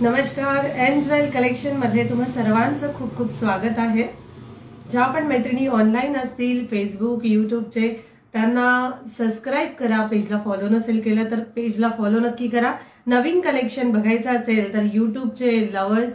नमस्कार, एंजवेल कलेक्शन मध्ये तुम्हा सर्वांचं खूप खूप स्वागत आहे। ज्या पण मैत्रिणी ऑनलाईन असतील फेसबुक यूट्यूबचे त्यांना सबस्क्राइब करा। पेजला फॉलो नसेल केलं तर पेजला फॉलो नक्की करा। नवीन कलेक्शन बघायचं असेल तर यूट्यूबचे लवर्स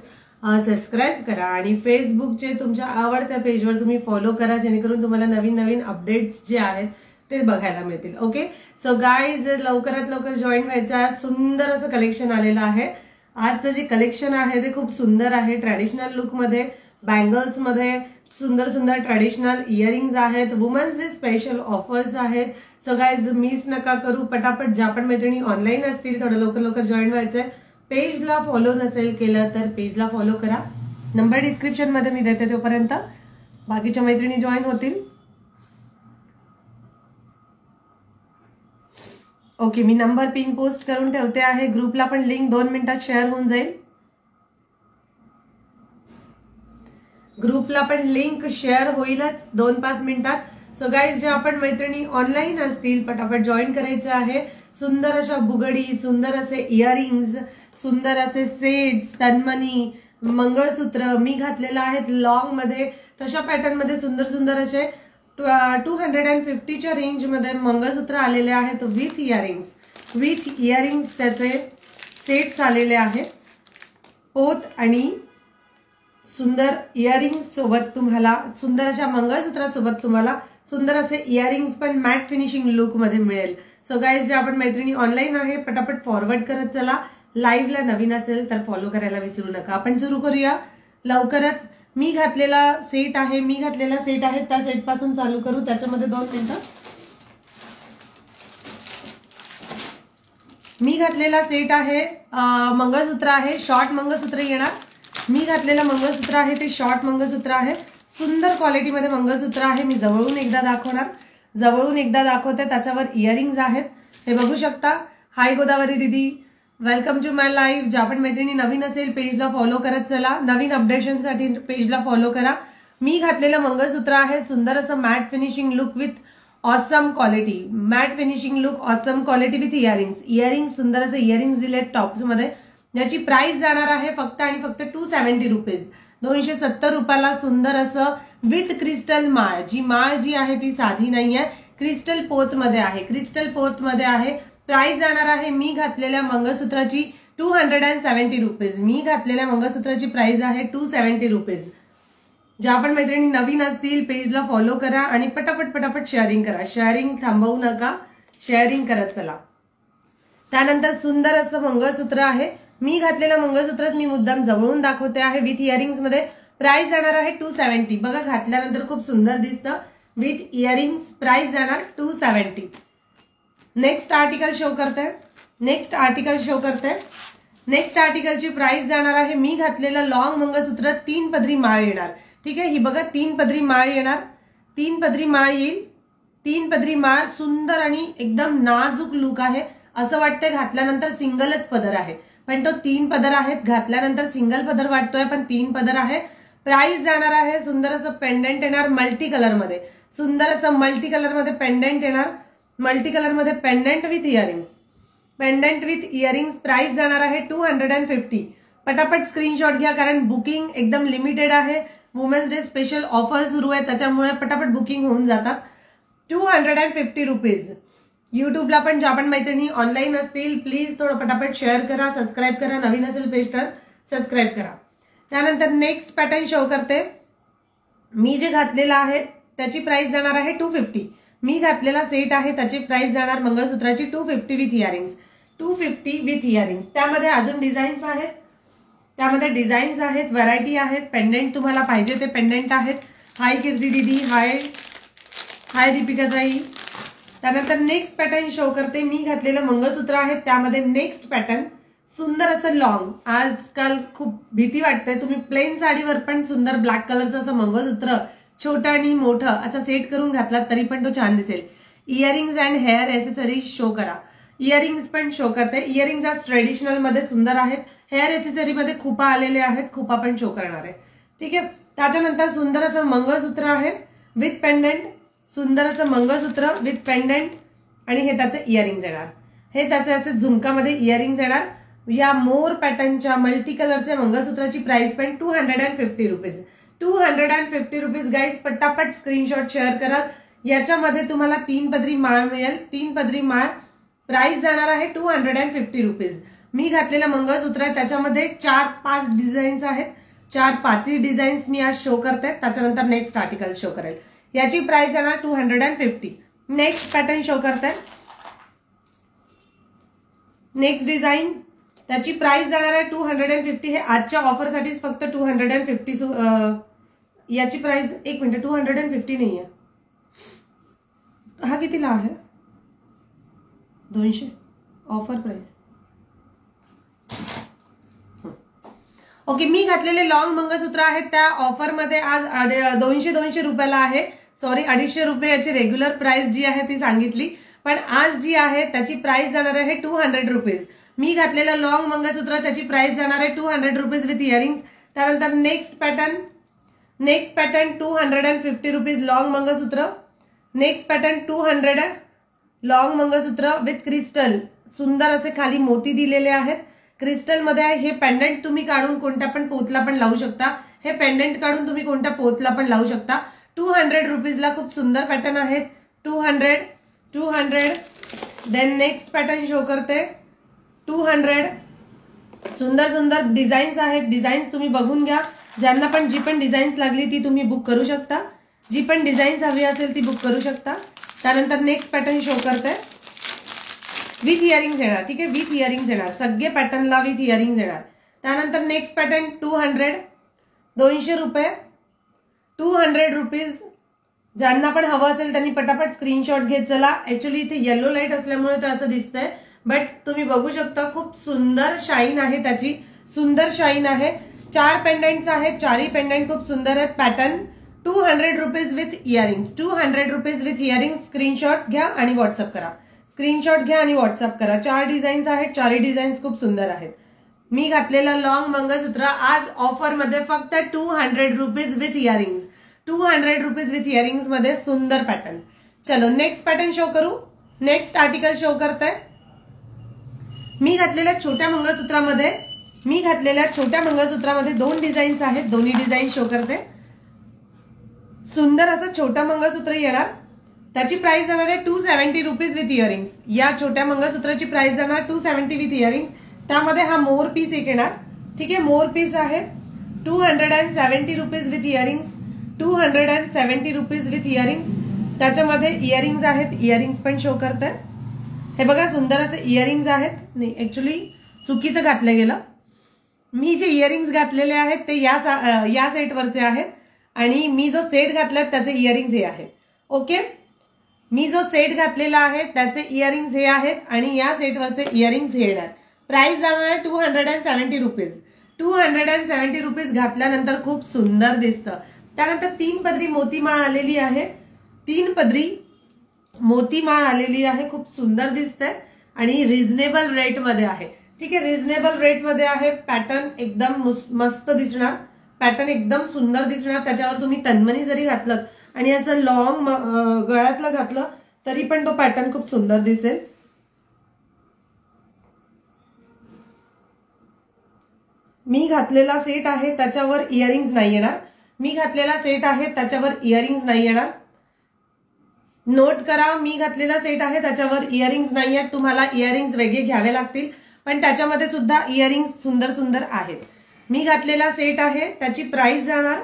सबस्क्राइब करा आणि फेसबुकचे तुमच्या आवडत्या पेजवर तुम्ही फॉलो करा, जेणेकरून तुम्हाला नवीन नवीन अपडेट्स जे आहेत ते बघायला मिळतील। ओके, सो गाईज लवकरात लवकर जॉईन व्हायचा। सुंदर असं कलेक्शन आलेलं आहे। आजचं जे कलेक्शन आहे ते खूप सुंदर आहे। ट्रेडिशनल लुक मध्ये बँगल्स मध्ये सुंदर सुंदर ट्रेडिशनल इयरिंग्स आहेत। वुमन्स डे स्पेशल ऑफर्स आहेत। सो गाईज मिस नका करू, पटापट ज्या पण मैत्रिणी ऑनलाईन असतील थोडं लवकर लवकर जॉईन व्हायचंय। पेजला फॉलो नसेल केलं तर पेजला फॉलो करा। नंबर डिस्क्रिप्शन मध्ये मी देते, तोपर्यंत बाकीच्या मैत्रिणी जॉईन होतील। ओके, मी नंबर पिन पोस्ट करून ठेवते आहे। ग्रुपला पण लिंक 2 मिनिटात शेअर होऊन जाईल। ग्रुपला पण लिंक शेअर होईलच 2-5 मिनिटात। सो गाईज ज्या आपण मैत्रिणी ऑनलाईन असतील पटापट जॉईन करायचं आहे। सुंदर अशा बुगडी, सुंदर असे इयरिंग्स, सुंदर असे सेट्स, तन्मणी, मंगळसूत्र मी घातलेलं आहेत लॉंग मध्ये। तशा पॅटर्न मध्ये सुंदर सुंदर असे 250च्या रेंज मध्ये मंगळसूत्र आलेले आहेत विथ इयरिंग्स त्याचे सेट्स आलेले आहेत। पोत आणि सुंदर इयरिंग्स सोबत तुम्हाला सुंदर अशा मंगळसूत्रासोबत तुम्हाला सुंदर असे इयरिंग्स पण मॅट फिनिशिंग लुक मध्ये मिळेल। सो गाईज जे आपण मैत्रिणी ऑनलाईन आहे पटापट फॉरवर्ड करत चला। लाईव्हला नवीन असेल तर फॉलो करायला विसरू नका। आपण सुरू करूया लवकरच। मी घातलेला सेट आहे त्या सेट पासून चालू करू। त्याच्यामध्ये 2 मिनिटं। मी घातलेला सेट आहे मंगळसूत्र आहे, शॉर्ट मंगळसूत्र येणार। मी घातलेलं मंगळसूत्र आहे ते शॉर्ट मंगळसूत्र आहे। सुंदर क्वालिटीमध्ये मंगळसूत्र आहे। मी जवळून एकदा दाखवते। त्याच्यावर इयरिंग्स आहेत, हे बघू शकता। हाय गोदावरी दीदी, वेलकम टू माय लाईव्ह। ज्या पण मैत्रिणी नवीन असेल पेजला फॉलो करत चला। नवीन अपडेशनसाठी पेजला फॉलो करा। मी घातलेलं मंगळसूत्र आहे सुंदर असं matte finishing look with awesome quality, with earrings सुंदर असे इयरिंग्स दिलेत टॉप्स मध्ये। याची प्राइस जाणार आहे फक्त आणि फक्त 270 रुपीज, 270 रुपयाला सुंदर असं विथ क्रिस्टल माळ। जी माळ जी आहे ती साधी नाहीये, क्रिस्टल पोत मध्ये आहे। प्राइस जाणार आहे मी घातलेल्या मंगळसूत्राची 270 रुपीज। मी घातलेल्या मंगळसूत्राची प्राइस आहे 270 रुपीज। ज्या पण मैत्रिणी नवीन असतील पेजला फॉलो करा आणि पटापट शेअरिंग करा। शेअरिंग थांबवू नका, शेअरिंग करत चला। त्यानंतर सुंदर असं मंगळसूत्र आहे। मी घातलेलं मंगळसूत्रच मी मुद्दाम जवळून दाखवते आहे विथ इयरिंग्स मध्ये। प्राइस जाणार आहे 270। बघा घातल्यानंतर खूप सुंदर दिसतं विथ इयरिंग्स। प्राइस जाणार 270। नेक्स्ट आर्टिकल शो करते। नेक्स्ट आर्टिकलची प्राइस जाणार आहे, मी घातलेलं लॉंग मंगळसूत्र 3 पदरी माळ येणार। ठीक आहे, ही बघा 3 पदरी माळ येणार। 3 पदरी माळ येईल। 3 पदरी माळ सुंदर आणि एकदम नाजूक लुक आहे। असं वाटतंय घातल्यानंतर सिंगलच पदर आहे, पण तो 3 पदर आहेत। घातल्यानंतर सिंगल पदर वाटतोय पण 3 पदर आहे। प्राइस जाणार आहे सुंदर असं पेंडंट येणार मल्टी कलर मध्ये। सुंदर असं मल्टी कलर मध्ये पेंडंट येणार। मल्टी कलर मध्ये पेंडंट विथ इयरिंग्स। प्राइस जाणार आहे 250। पटापट स्क्रीनशॉट घ्या कारण बुकिंग एकदम लिमिटेड आहे। वुमेन्स डे स्पेशल ऑफर सुरू आहे त्याच्यामुळे पटापट बुकिंग होऊन जातात। 250 रुपीज। युट्यूबला पण ज्या पण मैत्रिणी ऑनलाईन असतील प्लीज थोडं पटापट शेअर करा, सबस्क्राईब करा। नवीन असेल पेज तर सबस्क्राईब करा। त्यानंतर नेक्स्ट पॅटर्न शो करते। मी जे घातलेलं आहे त्याची प्राइस जाणार आहे 250। मी घातलेला सेट आहे त्याची प्राइस जाणार मंगळसूत्राची 250 विथ इयरिंग्स। त्यामध्ये अजून डिझाईन्स आहेत, व्हरायटी आहेत। पेंडेंट तुम्हाला पाहिजे ते पेंडेंट आहेत। हाय कीर्ती दीदी, हाय दीपिका ताई। त्यानंतर नेक्स्ट पॅटर्न शो करते। मी घातलेलं मंगळसूत्र आहे त्यामध्ये नेक्स्ट पॅटर्न सुंदर असं लॉंग। आजकाल खूप भीती वाटते, तुम्ही प्लेन साडीवर पण सुंदर ब्लॅक कलरचं असं मंगळसूत्र छोटं आणि मोठं असं सेट करून घातलात तरी पण तो छान दिसेल। Earrings and hair accessories show करा। इयरिंग्स पण शो करते। इयरिंग्स आज ट्रेडिशनल मध्ये सुंदर आहेत। हेअर एसेसरी मध्ये खुपा आलेले आहेत, खुपा पण शो करणार आहे। ठीक आहे, त्याच्यानंतर सुंदर असं मंगळसूत्र आहे विथ पेंडंट। आणि हे त्याचे इयरिंग्स येणार। हे त्याचे असे झुमकामध्ये इयरिंग्स येणार। या मोर पॅटर्नच्या मल्टी कलरच्या मंगळसूत्राची प्राइस पण 250 रुपीज. 250 rupees guys. पटापट स्क्रीनशॉट शेअर कराल. याच्यामध्ये तुम्हाला 3 पदरी माळ मिळेल. 3 पदरी माळ प्राइस जाणार आहे 250 रुपीज. मी घातलेलं मंगळसूत्र आहे त्याच्यामध्ये 4-5 डिझाईन्स आहेत. 4-5 डिझाईन्स मी आज शो करते, त्याच्यानंतर नेक्स्ट आर्टिकल शो करेल. याची प्राइस जाणार 250. नेक्स्ट पॅटर्न शो करते. नेक्स्ट डिझाईन त्याची प्राइस जाणार आहे 250. हे आजच्या ऑफरसाठीच फक्त 250. याची प्राइस 1 मिनिट 250 नाहीये. हा कितीला आहे? 200 ऑफर प्राइस. ओके, मी घातलेले लॉंग मंगळसूत्र आहेत त्या ऑफर मध्ये आज 200 रुपयाला आहे. सॉरी 250 रुपये याची रेग्युलर प्राइस जी आहे ती सांगितली, पण आज जी आहे त्याची प्राइस जाणार आहे 200 रुपीज. मी घातलेलं लॉंग मंगळसूत्र त्याची प्राइस जाणार आहे 200 रुपीज विथ इयरिंग्स. त्यानंतर next pattern 250 rupees long mangalsutra. Next pattern 200 long mangalsutra with crystal. सुंदर असे खाली मोती दिलेले आहेत. क्रिस्टल मध्ये आहे. हे पेंडंट तुम्ही काढून कोणत्या पण पोतला पण लावू शकता. हे पेंडंट काढून तुम्ही कोणत्या पोतला पण लावू शकता. 200 रुपीजला खूप सुंदर पॅटर्न आहेत. 200. देन नेक्स्ट पॅटर्न शो करते 200. सुंदर डिझाईन्स आहेत. डिझाईन्स तुम्ही बघून घ्या. ज्यांना पण जी पण डिझाईन्स लागली ती तुम्ही बुक करू शकता. जी पण डिझाईन्स हवी असेल ती बुक करू शकता. त्यानंतर नेक्स्ट पॅटर्न शो करते विथ इयरिंग्स येणार. ठीक आहे, विथ इयरिंग्स येणार. सगळे पॅटर्नला विथ इयरिंग्स येणार. त्यानंतर नेक्स्ट पॅटर्न 200 रुपये. 200 रुपीज. ज्यांना पण हवं असेल त्यांनी पटापट स्क्रीनशॉट घेत चला. ऍक्च्युअली इथे येलो लाईट असल्यामुळे ते असं दिसतंय, बट तुम्ही बघू शकता खूप सुंदर शाईन आहे त्याची. सुंदर शाईन आहे. 4 पेंडंट्स आहेत. 4ही पेंडंट खूप सुंदर आहेत. Pattern 200 rupees with earrings. 200 rupees with earrings. Screenshot घ्या आणि व्हॉट्सअप करा. स्क्रीनशॉट घ्या आणि व्हॉट्सअप करा. 4 डिझाईन्स आहेत. 4ही डिझाईन्स खूप सुंदर आहेत. मी घातलेलं लॉंग मंगळसूत्र आज ऑफर मध्ये फक्त 200 rupees with earrings. 200 rupees with earrings मध्ये सुंदर पॅटर्न. चलो नेक्स्ट पॅटर्न शो करू. नेक्स्ट आर्टिकल शो करते. मी घातलेल्या छोट्या मंगळसूत्रामध्ये 2 डिझाईन्स आहेत. दोन्ही डिझाईन शो करते. सुंदर असं छोटं मंगळसूत्र येणार. त्याची प्राइस जाणार आहे 270 रुपीज विथ इयरिंग्स. या छोट्या मंगळसूत्राची प्राइस जाणार 270 विथ इयरिंग्स. त्यामध्ये हा मोर पीस एक येणार. ठीक आहे, मोर पीस आहे. 270 rupees with earrings. 270 rupees with earrings. त्याच्यामध्ये इयरिंग्स आहेत. इयरिंग्स पण शो करतात. हे बघा सुंदर असे इयरिंग्स आहेत. नाही, ऍक्च्युअली चुकीचं घातलं गेलं. मी जे इयरिंग्स घातलेले आहेत ते या सेटवरचे आहेत आणि मी जो सेट घातलाय त्याचे इयरिंग्स हे आहेत. ओके, मी जो सेट घातलेला आहे त्याचे इयरिंग्स हे आहेत आणि या सेटवरचे इयरिंग्स हे येणार. प्राइस जाणार आहे 270 रुपीज. 270 रुपीज घातल्यानंतर खूप सुंदर दिसतं. त्यानंतर 3 पदरी मोतीमाळ आलेली आहे. 3 पदरी मोतीमाळ आलेली आहे. खूप सुंदर दिसतंय आणि रिझनेबल रेट मध्ये आहे. ठीक आहे, रिझनेबल रेट मध्ये आहे. पॅटर्न एकदम मस्त दिसणार. पॅटर्न एकदम सुंदर दिसणार. त्याच्यावर तुम्ही तन्मणी जरी घातलं आणि असं लॉंग गळ्यातलं घातलं तरी पण तो पॅटर्न खूप सुंदर दिसेल. मी घातलेला सेट आहे त्याच्यावर इयरिंग्स नाही येणार. मी घातलेला सेट आहे त्याच्यावर इयरिंग्स नाही येणार. नोट करा, मी घातलेला सेट आहे त्याच्यावर इयरिंग्स नाही आहेत. तुम्हाला इयरिंग्स वेगळे घ्यावे लागतील, पण त्याच्यामध्ये सुद्धा इयरिंग्स सुंदर सुंदर आहेत. मी घातलेला सेट आहे त्याची प्राइस जाणार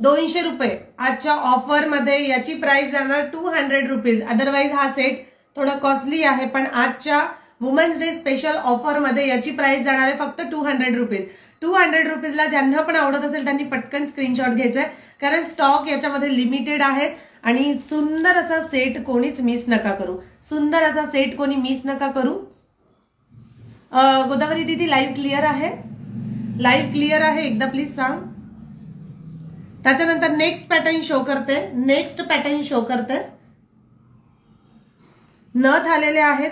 200 रुपये. आजच्या ऑफर मध्ये याची प्राइस जाणार 200 रुपीज. अदरवाइज हा सेट थोडा कॉस्टली आहे, पण आजच्या वुमन्स डे स्पेशल ऑफर मध्ये याची प्राइस जाणार आहे फक्त 200 रुपीज. 200 रुपीजला ज्यांना पण आवडत असेल त्यांनी पटकन स्क्रीनशॉट घ्यायचाय, कारण स्टॉक याच्यामध्ये लिमिटेड आहेत. आणि सुंदर असा सेट कोणीच मिस नका करू. सुंदर असा सेट कोणी मिस नका करू. गोदावरी दीदी लाईव्ह क्लिअर आहे? लाईव्ह क्लिअर आहे एकदा प्लीज सांग. त्याच्यानंतर नेक्स्ट पॅटर्न शो करते. नथ आलेले आहेत.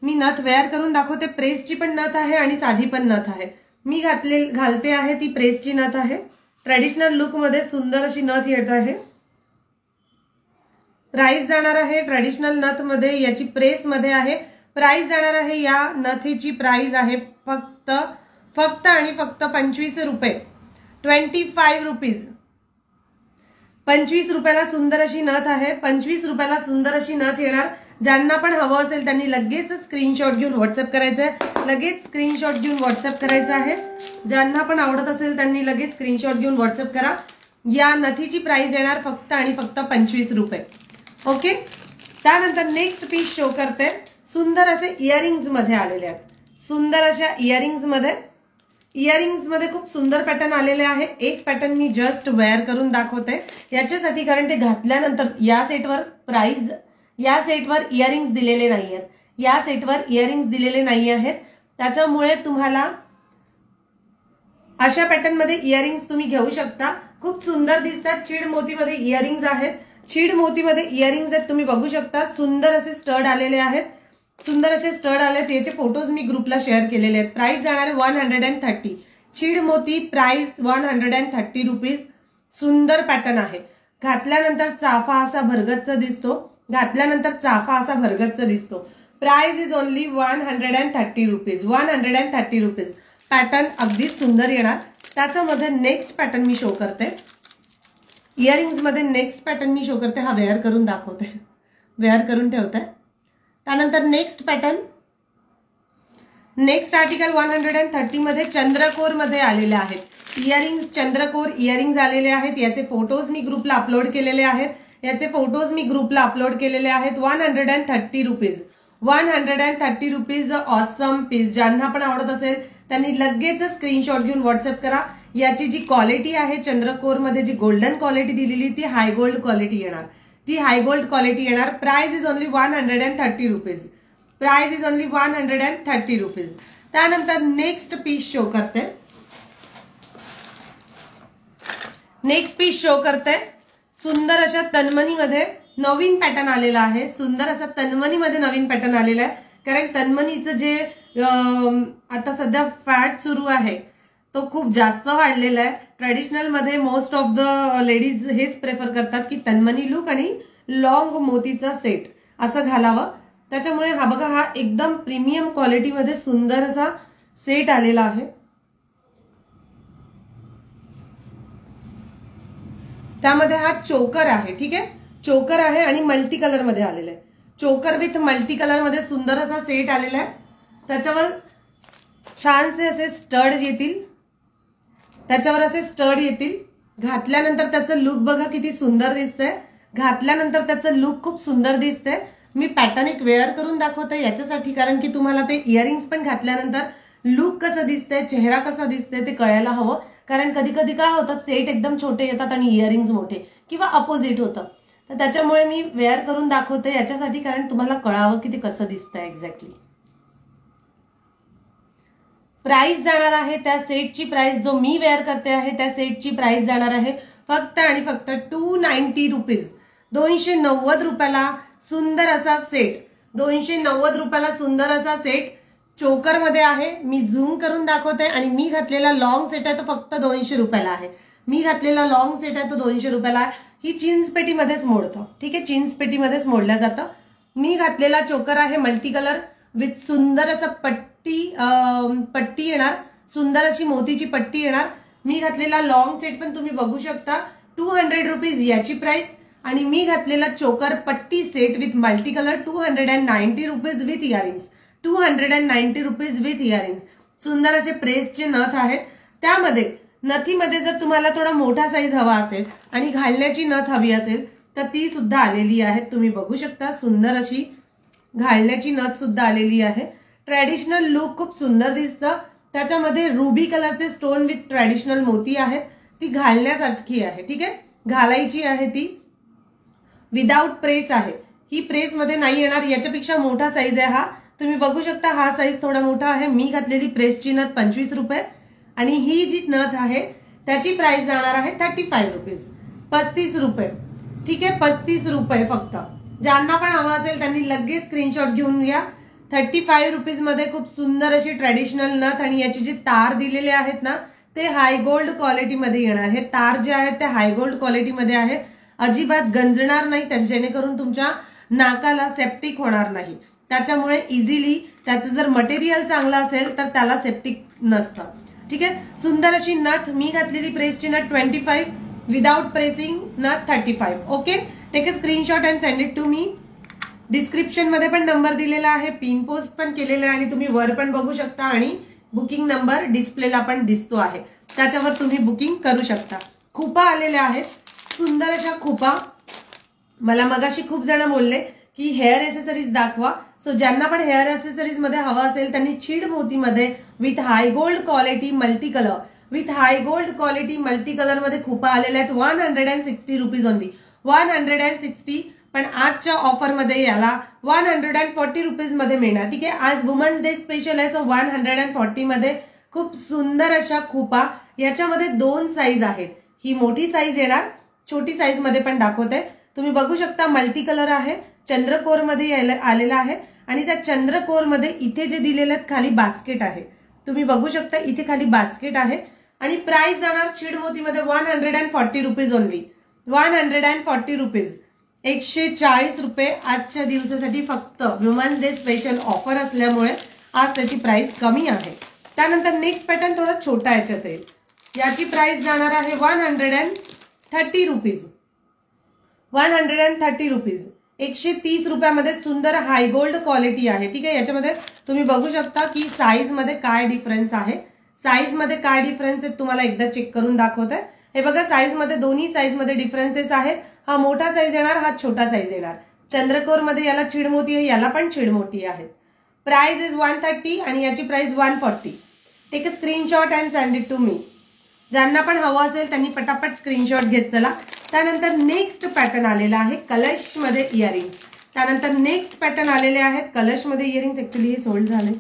मी नथ वेअर करून दाखवते. प्रेसची पण नथ आहे आणि साधी पण नथ आहे. मी घालते आहे ती प्रेसची नथ आहे. ट्रेडिशनल लुक मध्ये सुंदर अशी नथ येत आहे. प्राइस जाणार आहे ट्रेडिशनल नथ मध्ये याची प्रेस मध्ये आहे प्राइस जाणार आहे, या नथीची प्राइस आहे फक्त आणि फक्त 25 रुपये, 25 रुपीज. 25 रुपयाला सुंदर अशी नथ आहे. 25 रुपयाला सुंदर अशी नथ येणार. ज्यांना पण हवं असेल त्यांनी लगेच स्क्रीनशॉट घेऊन व्हॉट्सअप करायचं आहे. लगेच स्क्रीनशॉट घेऊन व्हॉट्सअप करायचं आहे. ज्यांना पण आवडत असेल त्यांनी लगेच स्क्रीनशॉट घेऊन व्हॉट्सअप करा. या नथीची प्राइस येणार फक्त आणि फक्त 25 रुपये. ओके. त्यानंतर नेक्स्ट पीस शो करते. सुंदर असे इयरिंग्स मध्ये आलेले आहेत. सुंदर अशा इयरिंग्स मध्ये खूप सुंदर पॅटर्न आलेले आहे. एक पॅटर्न मी जस्ट वेअर करून दाखवते याच्यासाठी, कारण ते घातल्यानंतर या सेटवर इयरिंग्स दिलेले नाहीयेत. या सेटवर इयरिंग्स दिलेले नाही आहेत. त्याच्यामुळे तुम्हाला अशा पॅटर्न मध्ये इयरिंग्स तुम्ही घेऊ शकता. खूप सुंदर दिसतात. चीड मोतीमध्ये इयरिंग्स आहेत. चीड मोतीमध्ये इयरिंग्स आहेत, तुम्ही बघू शकता. सुंदर असे स्टड आलेले आहेत. सुंदर असे स्टड आले. त्याचे फोटोज मी ग्रुपला शेअर केलेले आहेत. प्राइस जाणार आहे 130. चीड मोती प्राइस 130 रुपीज. सुंदर पॅटर्न आहे. घातल्यानंतर चाफा असा भरगच्च दिसतो. Price is only 130 rupees. 130 rupees. Pattern अगदी सुंदर येणार. त्याच्यामध्ये नेक्स्ट पॅटर्न मी शो करते. इयरिंग्स मध्ये नेक्स्ट पॅटर्न मी शो करते. हा वेअर करून दाखवते, वेअर करून ठेवते. त्यानंतर नेक्स्ट पॅटर्न, नेक्स्ट आर्टिकल 130 मध्ये चंद्रकोर मध्ये आलेले आहेत. इयरिंग्स चंद्रकोर इयरिंग्स आलेले आहेत. याचे फोटोज मी ग्रुपला अपलोड केलेले आहेत. 130 रुपीज. 130 रुपीज. Awesome piece. ज्यांना पण आवडत असेल त्यांनी लगेच स्क्रीनशॉट घेऊन व्हॉट्सअप करा. याची जी क्वालिटी आहे चंद्रकोर मध्ये जी गोल्डन क्वालिटी दिलेली ती हाय गोल्ड क्वालिटी येणार. Price is only 130 rupees. Price is only 130 rupees. त्यानंतर नेक्स्ट पीस शो करते. सुंदर अशा तन्मनीमध्ये नवीन पॅटर्न आलेला आहे. कारण तन्मनीचं जे आता सध्या फॅट सुरू आहे तो खूप जास्त वाढलेला आहे. ट्रेडिशनल मध्ये मोस्ट ऑफ द लेडीज हेच प्रेफर करतात की तन्मनी लुक आणि लॉंग मोतीचा सेट असं घालावं. त्याच्यामुळे हा बघा, हा एकदम प्रीमियम क्वालिटीमध्ये सुंदर असा सेट आलेला आहे. त्यामध्ये हा चोकर आहे. ठीक आहे, चोकर आहे आणि मल्टी कलर मध्ये आलेला आहे. चोकर विथ मल्टी कलर मध्ये सुंदर असा सेट आलेला आहे. त्याच्यावर छानसे असे स्टड येतील. घातल्यानंतर त्याचं लुक बघा किती सुंदर दिसतंय. खूप सुंदर दिसतंय. मी पॅटर्न एक वेअर करून दाखवते याच्यासाठी, कारण की तुम्हाला ते इयरिंग्स पण घातल्यानंतर लुक कसं दिसतंय, चेहरा कसा दिसतंय ते कळायला हवं. कारण कधी कधी काय होतं, सेट एकदम छोटे येतात आणि इयरिंग्स मोठे किंवा अपोजिट होतं. तर त्याच्यामुळे मी वेअर करून दाखवते याच्यासाठी, कारण तुम्हाला कळावं की ते कसं दिसतंय एक्झॅक्टली. प्राइस जाणार आहे त्या सेटची प्राइस, जो मी वेअर करते आहे त्या सेटची प्राइस जाणार आहे फक्त आणि फक्त 290 रुपीज. 290 रुपयाला सुंदर असा सेट. 290 रुपयाला सुंदर असा सेट चोकर मध्ये आहे. मी झूम करून दाखवते. आणि मी घातलेला लॉंग सेट आहे तो फक्त 200 रुपयाला आहे. तो 200 रुपयाला आहे. ही चिंचपेटीमध्येच मोडतं. ठीक आहे, चिंचपेटीमध्येच मोडल्या जातं. मी घातलेला चोकर आहे मल्टी कलर विथ सुंदर असं पट्टी येणार. सुंदर अशी मोतीची पट्टी येणार. मी घातलेला लॉंग सेट पण तुम्ही बघू शकता. 200 रुपीज याची प्राइस. आणि मी घातलेला चोकर पट्टी set with multi colour 290 rupees with earrings. 290 rupees with earrings. सुंदर असे प्रेसचे नथ आहेत. त्यामध्ये नथीमध्ये जर तुम्हाला थोडा मोठा साईज हवा असेल आणि घालण्याची नथ हवी असेल तर ती सुद्धा आलेली आहे. तुम्ही बघू शकता सुंदर अशी घालण्याची नथ सुद्धा आलेली आहे. ट्रॅडिशनल लुक खूप सुंदर दिसतं. त्याच्यामध्ये रुबी कलरचे स्टोन विथ ट्रॅडिशनल मोती आहेत. ती घालण्यासारखी आहे. ठीक आहे, घालायची आहे ती. विदाउट प्रेस आहे ही. प्रेस मध्ये नाही येणार. याच्यापेक्षा मोठा साईज आहे हा. तुम्ही बघू शकता हा साईज थोडा मोठा आहे. मी घातलेली प्रेसची नथ 25 रुपये आणि ही जी नथ आहे त्याची प्राइस जाणार आहे 35 रुपीज. 35 रुपये. ठीक आहे, 35 रुपये फक्त. ज्यांना पण हवं असेल त्यांनी लगेच स्क्रीनशॉट घेऊन घ्या. 35 रुपीज मध्ये खूप सुंदर अशी ट्रॅडिशनल नथ आणि याची जी तार दिलेले आहेत ना ते हाय गोल्ड क्वालिटीमध्ये येणार. हे तार जे आहेत ते हाय गोल्ड क्वालिटीमध्ये आहे. अजिबात गंजणार नाही, जेणेकरून तुमच्या नाकाला सेप्टिक होणार नाही. त्याच्यामुळे इझिली त्याचं जर मटेरियल चांगलं असेल तर त्याला सेप्टिक नसतं. ठीक आहे. सुंदर अशी नथ, मी घातलेली प्रेसची नथ 25, विदाउट प्रेसिंग नथ 35. Okay. Take a screenshot and send it to me. Description मध्ये पण नंबर दिलेला आहे, पिन पोस्ट पण केलेला आहे आणि तुम्ही वर पण बघू शकता आणि बुकिंग नंबर डिस्प्लेला पण दिसतो आहे, त्याच्यावर तुम्ही बुकिंग करू शकता. खुपा आलेल्या आहेत, सुंदर अशा खुपा. मला मगाशी खूप जण बोलले की हेअर एसेसरीज दाखवा. सो ज्यांना पण हेअर एसेसरीज मध्ये हवा असेल त्यांनी चीड मोतीमध्ये with high gold quality multi colour, with high gold quality multi colour मध्ये खुपा आलेल्या आहेत. 160 रुपीज ओनली, 160. पण आजच्या ऑफर मध्ये याला 140 रुपीज मध्ये मिळणार. ठीक आहे. आज वुमन्स डे स्पेशल आहे, सो 140 मध्ये खूप सुंदर अशा खुपा. याच्यामध्ये 2 साईज आहेत. ही मोठी साईज येणार, छोटी साईज मध्ये पण दाखवते. तुम्ही बघू शकता मल्टी कलर आहे, चंद्रकोर मध्ये आलेला आहे आणि त्या चंद्रकोर मध्ये इथे जे दिलेले आहेत खाली बास्केट आहे, तुम्ही बघू शकता इथे खाली बास्केट आहे. आणि प्राइस जाणार चीड मोतीमध्ये 140 रुपीज ओनली, 140 रुपीज, 140 रुपये आजच्या दिवसासाठी फक्त वुमन्स डे स्पेशल ऑफर असल्यामुळे आज त्याची प्राइस कमी आहे. त्यानंतर नेक्स्ट पॅटर्न थोडा छोटा याच्यात येईल. याची प्राइस जाणार आहे 130 रुपीज, 130 रुपीज, 130 रुपयामध्ये सुंदर हाय गोल्ड क्वालिटी आहे. ठीक आहे. याच्यामध्ये तुम्ही बघू शकता की साईज मध्ये काय डिफरन्स आहे, साईज मध्ये काय डिफरन्स आहे तुम्हाला एकदा चेक करून दाखवते. हे बघा साईज मध्ये, दोन्ही साईज मध्ये डिफरन्सेस आहेत. हा मोठा साईज येणार, हा छोटा साईज येणार. चंद्रकोर मध्ये याला चिडमोती आहे, याला पण चिडमोती आहे. प्राइस इज 130 आणि याची price 140. Take a screenshot and send it to me. ज्यांना पण हवं असेल त्यांनी पटापट स्क्रीनशॉट घेत चला. त्यानंतर नेक्स्ट पॅटर्न आलेला आहे कलश मध्ये इयरिंग्स. त्यानंतर नेक्स्ट पॅटर्न आलेले आहेत कलश मध्ये इयरिंग्स. ऍक्च्युली हे सोल्ड झालेत,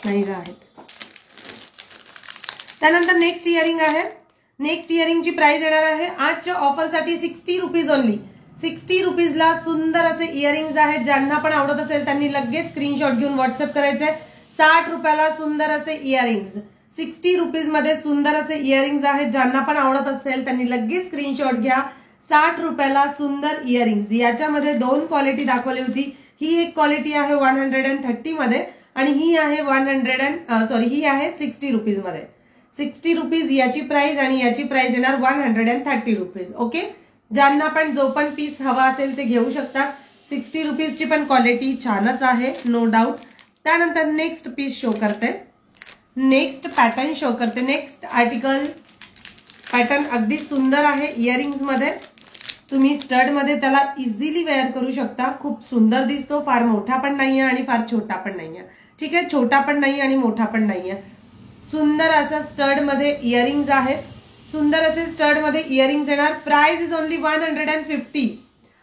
नाही आहेत. त्यानंतर नेक्स्ट इयरिंग आहे. नेक्स्ट इयरिंगची प्राइस येणार आहे आजच्या ऑफरसाठी 60 रुपीज ओनली. 60 रुपीजला सुंदर असे इयरिंग्स आहेत. ज्यांना पण आवडत असेल त्यांनी लगेच स्क्रीनशॉट घेऊन व्हॉट्सअप करायचे. 60 रुपयाला सुंदर असे इयरिंग्स, 60 रुपीज मध्ये सुंदर असे इयरिंग्स आहेत. ज्यांना पण आवडत असेल त्यांनी लगेच स्क्रीनशॉट घ्या. 60 रुपयाला सुंदर इयरिंग्स. याच्यामध्ये 2 क्वालिटी दाखवली होती. ही एक क्वालिटी आहे 130 मध्ये आणि ही आहे ही आहे 60 रुपीज मध्ये. 60 रुपीज याची प्राइस आणि याची प्राइस येणार 130 रुपीज. ओके. ज्यांना पण जो पण पीस हवा असेल ते घेऊ शकतात. 60 रुपीजची पण क्वालिटी छानच आहे, नो डाऊट. त्यानंतर नेक्स्ट पीस शो करते, नेक्स्ट पॅटर्न शो करते. नेक्स्ट आर्टिकल पॅटर्न अगदी सुंदर आहे इयरिंग्स मध्ये. तुम्ही स्टड मध्ये त्याला इझिली वेअर करू शकता. खूप सुंदर दिसतो, फार मोठा पण नाहीये आणि फार छोटा पण नाहीये. ठीक आहे. छोटा पण नाही आणि मोठा पण नाहीये. सुंदर असा स्टड मध्ये इयरिंग्स आहेत. सुंदर असे स्टड मध्ये इयरिंग्स येणार. Price is only 150.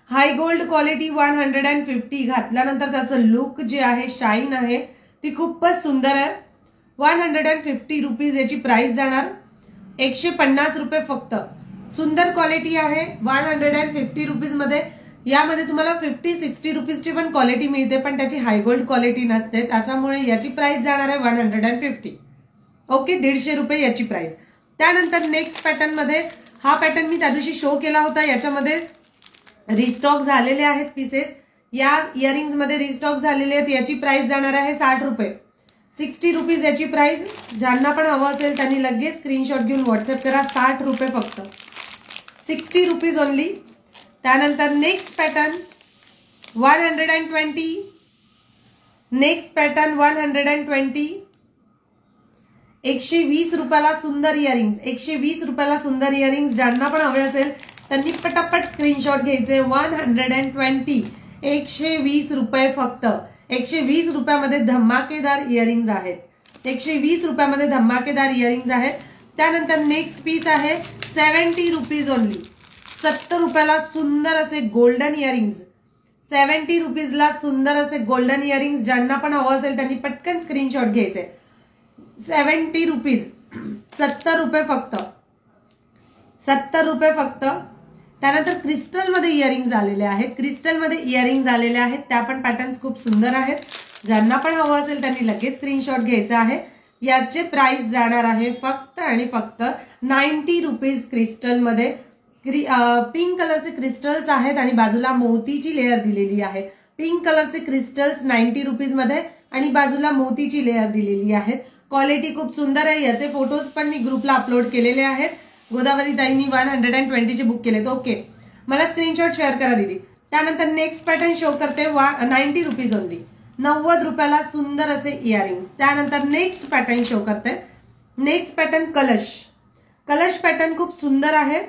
High gold quality 150. घातल्यानंतर त्याचं लुक जे आहे, शाईन आहे ती खूपच सुंदर आहे. 150 रुपीज याची प्राइस जाणार. 150 रुपये फक्त. सुंदर क्वालिटी आहे 150 रुपीज मध्ये. यामध्ये तुम्हाला 50-60 रुपीजची पण क्वालिटी मिळते, पण त्याची हाय गोल्ड क्वालिटी नसते. त्याच्यामुळे याची प्राइस जाणार आहे 150. ओके. 150 रुपये याची प्राइस. त्यानंतर नेक्स्ट पॅटर्न मध्ये, हा पॅटर्न मी त्या दिवशी शो केला होता. याच्यामध्ये रिस्टॉक झालेले आहेत पीसेस. या इयरिंग्स मध्ये रिस्टॉक झालेले आहेत. याची प्राइस जाणार आहे 60 रुपये. 60 रुपीज याची प्राइस. ज्यांना पण हवं असेल त्यांनी लगेच स्क्रीनशॉट घेऊन व्हॉट्सअप करा. 60 रुपये फक्त, 60 रुपीज ओनली. त्यानंतर नेक्स्ट पॅटर्न 120. Next pattern 120. 120 रुपयाला सुंदर इयरिंग्स, 120 रुपयाला सुंदर इयरिंग्स. ज्यांना पण हवे असेल त्यांनी पटापट स्क्रीनशॉट घ्यायचे. 120, 120 रुपये फक्त. 120 रुपयामध्ये धमाकेदार इयरिंग्स आहेत. 120 रुपयामध्ये धमाकेदार इयरिंग्स आहेत. त्यानंतर नेक्स्ट पीस आहे 70 रुपीज ओनली. 70 रुपयाला सुंदर असे गोल्डन इयरिंग्स. 70 रुपीजला सुंदर असे गोल्डन इयरिंग्स. ज्यांना पण हवं असेल त्यांनी पटकन स्क्रीनशॉट घ्यायचे. 70 रुपीज, 70 रुपये फक्त, 70 रुपये फक्त. त्यानंतर क्रिस्टल मध्ये इयरिंग्स आलेले आहेत. क्रिस्टल मध्ये इयरिंग्स आलेले आहेत. त्या पण पॅटर्न्स खूप सुंदर आहेत. ज्यांना पण हवं असेल त्यांनी लगेच स्क्रीनशॉट घ्यायचा आहे. याचे प्राइस जाणार आहे फक्त आणि फक्त 90 रुपीज. क्रिस्टल मध्ये पिंक कलरचे क्रिस्टल्स आहेत आणि बाजूला मोतीची लेअर दिलेली आहे. पिंक कलरचे क्रिस्टल्स 90 रुपीज मध्ये आणि बाजूला मोतीची लेअर दिलेली आहेत. क्वालिटी खूप सुंदर आहे. याचे फोटोज पण मी ग्रुपला अपलोड केलेले आहेत. गोदावरी ताईंनी 120 चे बुक केलेत. ओके, मला स्क्रीनशॉट शेअर करा दीदी. त्यानंतर नेक्स्ट पॅटर्न शो करते 90 रुपीज ओनली. 90 रुपयाला सुंदर असे इयरिंग्स. त्यानंतर नेक्स्ट पॅटर्न शो करते. नेक्स्ट पॅटर्न कलश. कलश पॅटर्न खूप सुंदर आहे.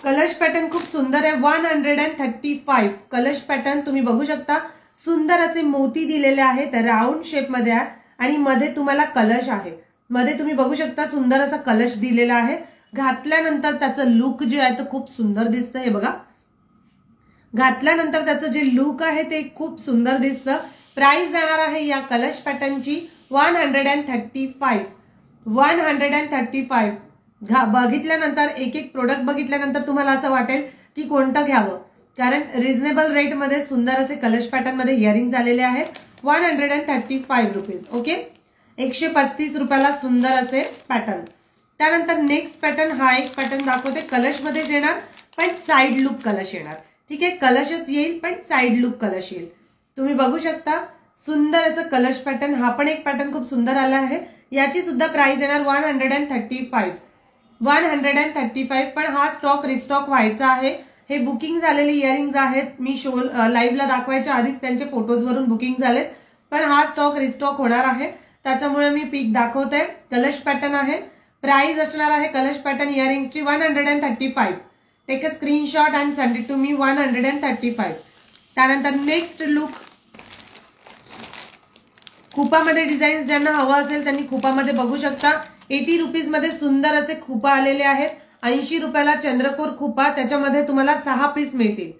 कलश पॅटर्न खूप सुंदर आहे. 135 कलश पॅटर्न तुम्ही बघू शकता. सुंदर असे मोती दिलेले आहेत. राऊंड शेप मध्ये आहे आणि मध्ये तुम्हाला कलश आहे. मध्ये तुम्ही बघू शकता सुंदर असा कलश दिलेला आहे. घातल्यानंतर त्याचं लुक जे आहे ते खूप सुंदर दिसतं. हे बघा, घातल्यानंतर त्याचं जे लुक आहे ते खूप सुंदर दिसतं. प्राइस जाणार आहे या कलश पॅटर्नची 135. 135. बघितल्यानंतर एक एक प्रोडक्ट बघितल्यानंतर तुम्हाला असं वाटेल की कोणतं घ्यावं, कारण रिझनेबल रेट मध्ये सुंदर असे कलश पॅटर्न मध्ये इयरिंग्स आलेले आहेत. 135 रुपीज. ओके, 135 रुपयाला सुंदर असे पॅटर्न. त्यानंतर नेक्स्ट पॅटर्न, हा एक पॅटर्न दाखवते. कलश मध्येच येणार पण साइड लुक कलश येणार. ठीक आहे, कलशच येईल पण साइड लुक कलश येईल. तुम्ही बघू शकता सुंदर असं कलश पॅटर्न. हा पण एक पॅटर्न खूप सुंदर आला आहे. याची सुद्धा प्राइस येणार 135. 135. पण हा स्टॉक रिस्टॉक व्हायचा आहे. हे बुकिंग झालेले इयरिंग्स आहेत. मी शो लाईव्हला दाखवायच्या आधीच त्यांचे फोटोजवरून बुकिंग झालेत, पण हा स्टॉक रिस्टॉक होणार आहे त्याच्यामुळे मी पीक दाखवते. कलश पॅटर्न आहे. प्राइस असणार आहे कलश पॅटर्न इयरिंग्सची 135. Take a screenshot and send it to me. 135. त्यानंतर नेक्स्ट लुक, खुपामध्ये डिझाईन्स ज्यांना हवं असेल त्यांनी खुपामध्ये बघू शकता. 80 रुपीज मध्ये सुंदर असे खुपा आलेले आहेत. 80 रुपयाला चंद्रकोर खुपा, त्याच्यामध्ये तुम्हाला 6 पीस मिळतील.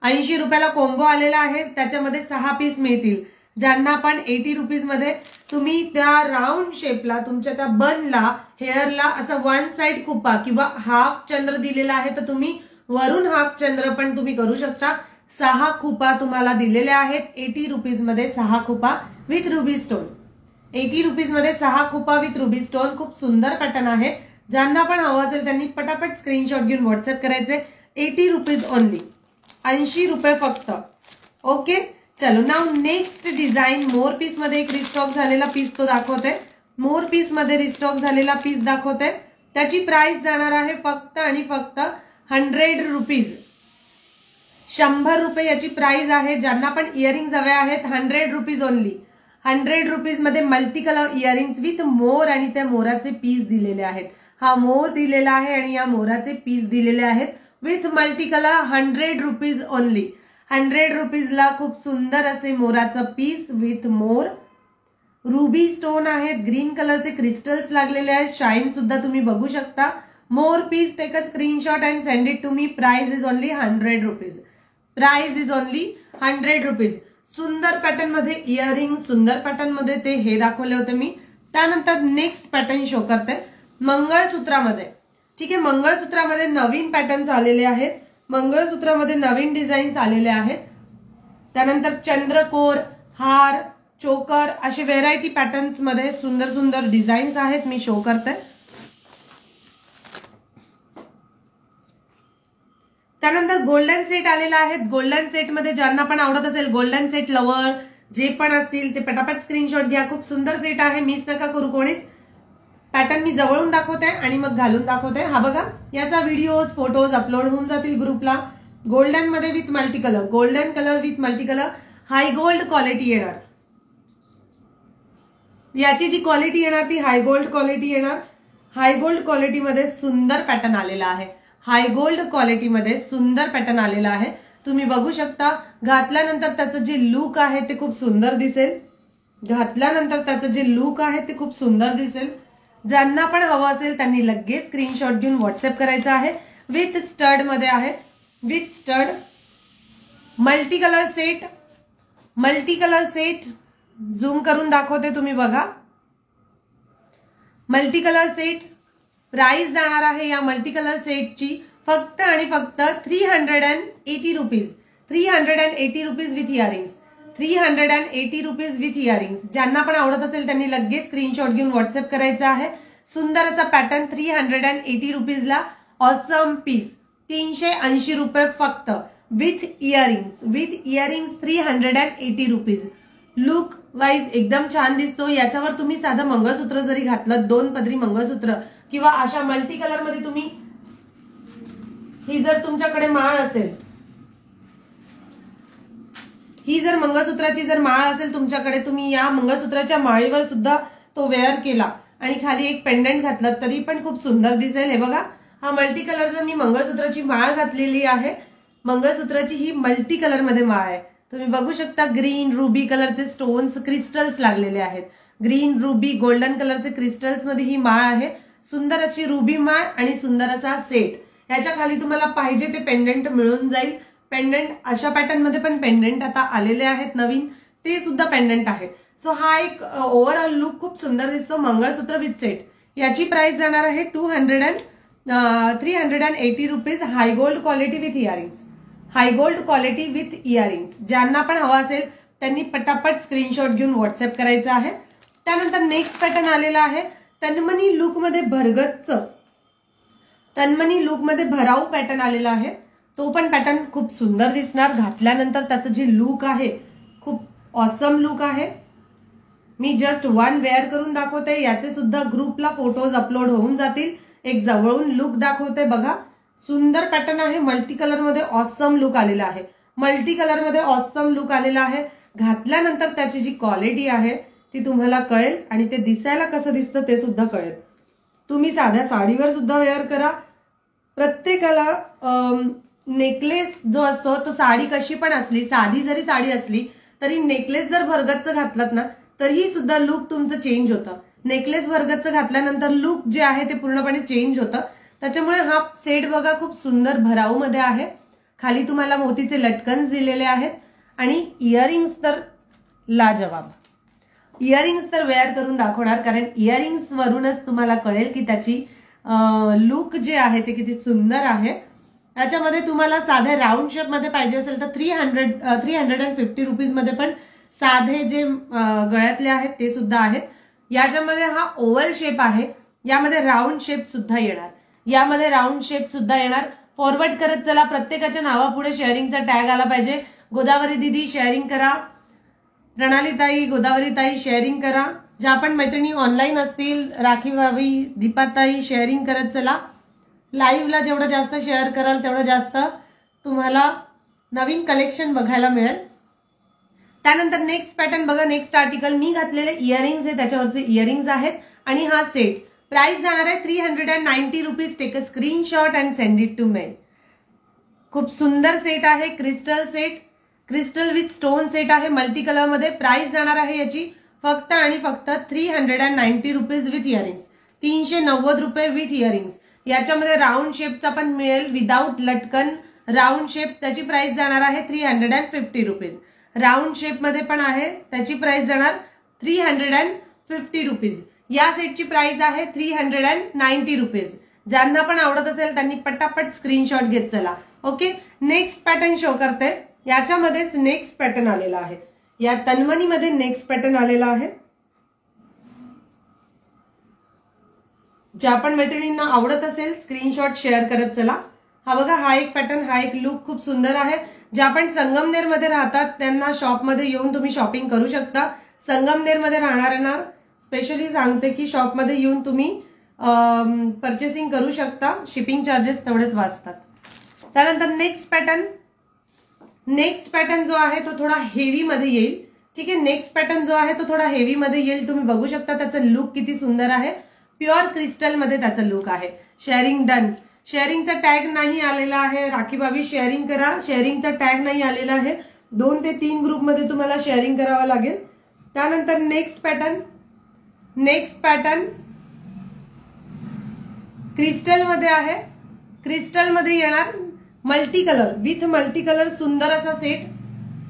80 रुपयाला कोंबो आलेला आहे, त्याच्यामध्ये 6 पीस मिळतील. ज्यांना पण 80 रुपीज मध्ये तुम्ही त्या राऊंड शेपला, तुमच्या त्या बनला, हेअरला असं वन साइड खुपा किंवा हाफ चंद्र दिलेला आहे तर तुम्ही वरून हाफ चंद्र पण तुम्ही करू शकता. 6 खुपा तुम्हाला दिलेले आहेत. 80 रुपीज मध्ये 6 खुपा विथ रुबी स्टोन. 80 रुपीज मध्ये 6 खुपा विथ रुबी स्टोन. खूप सुंदर पॅटर्न आहे. ज्यांना पण हवं असेल त्यांनी पटापट स्क्रीनशॉट घेऊन व्हॉट्सअप करायचे. 80 रुपीज ओनली. 80 रुपये फक्त. ओके, चलो नाव नेक्स्ट डिझाईन. मोर पीस मध्ये एक रिस्टॉक झालेला पीस तो दाखवते. मोर पीस मध्ये रिस्टॉक झालेला पीस दाखवते. त्याची प्राइस जाणार आहे फक्त आणि फक्त 100 रुपीज. 100 रुपये याची प्राइस आहे. ज्यांना पण इयरिंग्स हवे आहेत 100 रुपीज ओनली. 100 रुपीज मध्ये multi colour earrings with more आणि त्या मोराचे पीस दिलेले आहेत. हा मोर दिलेला आहे आणि या मोराचे पीस दिलेले आहेत with multi colour. 100 rupees only. 100 रुपीजला खूप सुंदर असे मोराचं पीस विथ मोर. रुबी स्टोन आहेत. ग्रीन कलरचे क्रिस्टल्स लागलेले आहेत. शाईन सुद्धा तुम्ही बघू शकता. मोर piece. Take a screenshot and send it to me. Price is only 100 rupees. Price is only 100 rupees. सुंदर पॅटर्न मध्ये इयरिंग, सुंदर पॅटर्न मध्ये ते हे दाखवले होते मी. त्यानंतर नेक्स्ट पॅटर्न शो करते मंगळसूत्रामध्ये. ठीक आहे, मंगळसूत्रामध्ये नवीन पॅटर्न्स आलेले आहेत. मंगळसूत्रामध्ये नवीन डिझाईन्स आलेले आहेत. त्यानंतर चंद्रकोर, हार, चोकर असे व्हेरायटी पॅटर्न्स मध्ये सुंदर सुंदर डिझाईन्स आहेत. मी शो करते. त्यानंतर गोल्डन सेट आलेला आहे. गोल्डन सेट मध्ये ज्यांना पण आवडत असेल, गोल्डन सेट लवर जे पण असतील ते पटापट स्क्रीनशॉट घ्या. खूप सुंदर सेट आहे. मिस नका करू कोणीच. पॅटर्न मी जवळून दाखवते आणि मग घालून दाखवते. हा बघा, याचा व्हिडिओज फोटोज अपलोड होऊन जातील ग्रुपला. गोल्डन मध्ये with multi colour. Golden colour with multi colour. High gold quality येणार. याची जी क्वालिटी येणार ती हाय गोल्ड क्वालिटी येणार. हाय गोल्ड क्वालिटीमध्ये सुंदर पॅटर्न आलेला आहे. हाय गोल्ड क्वालिटीमध्ये सुंदर पॅटर्न आलेला आहे. तुम्ही बघू शकता. घातल्यानंतर त्याचं जे लुक आहे ते खूप सुंदर दिसेल. घातल्यानंतर त्याचं जे लुक आहे ते खूप सुंदर दिसेल. ज्यांना पण हवं असेल त्यांनी लगेच स्क्रीनशॉट घेऊन व्हॉट्सअप करायचा आहे. विथ स्टड मध्ये आहे. With stud. Multi colour set. Multi colour set zoom करून दाखवते, तुम्ही बघा. Multi colour set. प्राइस जाणार आहे या मल्टी कलर सेटची फक्त आणि फक्त 380 rupees. 380 rupees with earrings. 380 rupees with earrings. ज्यांना पण आवडत असेल त्यांनी लगेच स्क्रीनशॉट घेऊन व्हॉट्सअप करायचा आहे. सुंदर असा पॅटर्न 380 रुपीजला. Awesome piece. 380 रुपये फक्त with earrings. With earrings 380 rupees. Look wise एकदम छान दिसतो. याच्यावर तुम्ही साधं मंगळसूत्र जरी घातलं, 2 पदरी मंगळसूत्र किंवा अशा मल्टी कलर मध्ये तुम्ही, ही जर तुमच्याकडे माळ असेल, ही जर मंगळसूत्राची जर माळ असेल तुमच्याकडे, तुम्ही या मंगळसूत्राच्या माळीवर सुद्धा तो वेअर केला आणि खाली एक पेंडंट घातलं तरी पण खूप सुंदर दिसेल. हे बघा, हा मल्टी कलर जर मी मंगळसूत्राची माळ घातलेली आहे, मंगळसूत्राची ही मल्टी कलर मध्ये माळ आहे. तुम्ही बघू शकता ग्रीन रुबी कलरचे स्टोन्स क्रिस्टल्स लागलेले आहेत. ग्रीन रुबी गोल्डन कलरचे क्रिस्टल्स मध्ये ही माळ आहे. सुंदर अशी रुबी माळ आणि सुंदर असा सेट. याच्या खाली तुम्हाला पाहिजे ते पेंडंट मिळून जाईल. पेंडंट अशा पॅटर्न मध्ये पण पेंडंट आता आलेले आहेत नवीन, ते सुद्धा पेंडंट आहेत. सो हा एक ओव्हरऑल लुक खूप सुंदर दिसतो. मंगळसूत्र विथ सेट. याची प्राइस जाणार आहे 380 rupees. High gold quality with earrings. High gold quality with earrings. ज्यांना पण हवा असेल त्यांनी पटापट स्क्रीनशॉट घेऊन व्हॉट्सअप करायचा आहे. त्यानंतर नेक्स्ट पॅटर्न आलेला आहे तन्मनी लुक मध्ये भरगच्च, तन्मनी लुक मध्ये भराऊ पॅटर्न आलेला आहे. तो पण पॅटर्न खूप सुंदर दिसणार. घातल्यानंतर त्याचं जे लुक आहे खूप ऑसम लुक आहे. मी जस्ट वन वेअर करून दाखवते. याचे सुद्धा ग्रुपला फोटोज अपलोड होऊन जातील. एक जवळून लुक दाखवते. बघा, सुंदर पॅटर्न आहे. मल्टी कलर मध्ये ऑसम लुक आलेला आहे. मल्टी कलर मध्ये ऑसम लुक आलेला आहे. घातल्यानंतर त्याची जी क्वालिटी आहे ती तुम्हाला कळेल आणि ते दिसायला कसं दिसतं ते सुद्धा कळेल. तुम्ही साध्या साडीवर सुद्धा वेअर करा. प्रत्येकाला नेकलेस जो असतो तो साडी कशी पण असली, साधी जरी साडी असली तरी नेकलेस जर भरगच्च घातलात ना तरीही सुद्धा लुक तुमचं चेंज होतं. नेकलेस भरगच्च घातल्यानंतर लुक जे आहे ते पूर्णपणे चेंज होतं. त्याच्यामुळे हा सेट बघा खूप सुंदर भराऊ मध्ये आहे. खाली तुम्हाला मोतीचे लटकन्स दिलेले आहेत आणि इयरिंग्स तर लाजवाब. इयरिंग्स तर वेअर करून दाखवणार, कारण इयरिंग्स वरूनच तुम्हाला कळेल की त्याची लुक जे आहे ते किती सुंदर आहे. याच्यामध्ये तुम्हाला साधे राऊंड शेप मध्ये पाहिजे असेल तर 350 रुपीज मध्ये पण साधे जे गळ्यातले आहेत ते सुद्धा आहेत. याच्यामध्ये हा ओव्हल शेप आहे. यामध्ये राऊंड शेप सुद्धा येणार. यामध्ये राऊंड शेप सुद्धा येणार. फॉरवर्ड करत चला. प्रत्येकाच्या नावापुढे शेअरिंगचा टॅग आला पाहिजे. गोदावरी दिदी शेअरिंग करा. प्रणाली ताई, गोदावरी ताई शेअरिंग करा. ज्या पण मैत्रिणी ऑनलाईन असतील, राखी भावी, दीपाताई शेअरिंग करत चला. लाईव्हला जेवढं जास्त शेअर कराल तेवढं जास्त तुम्हाला नवीन कलेक्शन बघायला मिळेल. त्यानंतर नेक्स्ट पॅटर्न बघा. नेक्स्ट आर्टिकल मी घातलेले इयरिंग्स आहे, त्याच्यावरचे इयरिंग्स आहेत आणि हा सेट. प्राइस जाणार आहे 390 rupees. Take a screenshot and send it to me. खूप सुंदर सेट आहे. Crystal set, crystal with stone set आहे मल्टी कलर मध्ये. प्राइस जाणार आहे याची फक्त आणि फक्त 390 रुपीज विथ इयरिंग्स. 390 रुपये विथ इयरिंग्स. याच्यामध्ये राऊंड शेपचा पण मिळेल विदाउट लटकन. राऊंड शेप त्याची प्राइस जाणार आहे 350 रुपीज. राऊंड शेप मध्ये पण आहे, त्याची प्राइस जाणार 350 रुपीज. या सेटची प्राइस आहे 390 रुपीज. ज्यांना पण आवडत असेल त्यांनी पटापट स्क्रीनशॉट घेत चला. ओके, नेक्स्ट पॅटर्न शो करते. याच्यामध्येच नेक्स्ट पॅटर्न आलेला आहे. या तन्मनीमध्ये नेक्स्ट पॅटर्न आलेला आहे. ज्या पण मैत्रिणींना आवडत असेल स्क्रीनशॉट शेअर करत चला. हा बघा, हा एक पॅटर्न, हा एक लुक खूप सुंदर आहे. ज्या पण संगमनेर मध्ये राहतात त्यांना शॉपमध्ये येऊन तुम्ही शॉपिंग करू शकता. संगमनेर मध्ये राहणाऱ्यांना स्पेशली सांगते की शॉपमध्ये येऊन तुम्ही परचेसिंग करू शकता. शिपिंग चार्जेस तेवढेच वाचतात. त्यानंतर नेक्स्ट पॅटर्न जो आहे तो थोडा हेवी मध्ये येईल. ठीक आहे, नेक्स्ट पॅटर्न जो आहे तो थोडा हेवी मध्ये येईल. तुम्ही बघू शकता त्याचं लुक किती सुंदर आहे. प्युअर क्रिस्टल मध्ये त्याचं लुक आहे. Sharing done. शेअरिंगचा टॅग नाही आलेला आहे. राखी भाभी शेअरिंग करा. शेअरिंगचा टॅग नाही आलेला आहे. 2 ते 3 ग्रुप मध्ये तुम्हाला शेअरिंग करावं लागेल. त्यानंतर नेक्स्ट पॅटर्न क्रिस्टल मध्ये आहे. क्रिस्टल मध्ये येणार multi colour with multi colour सुंदर असा सेट.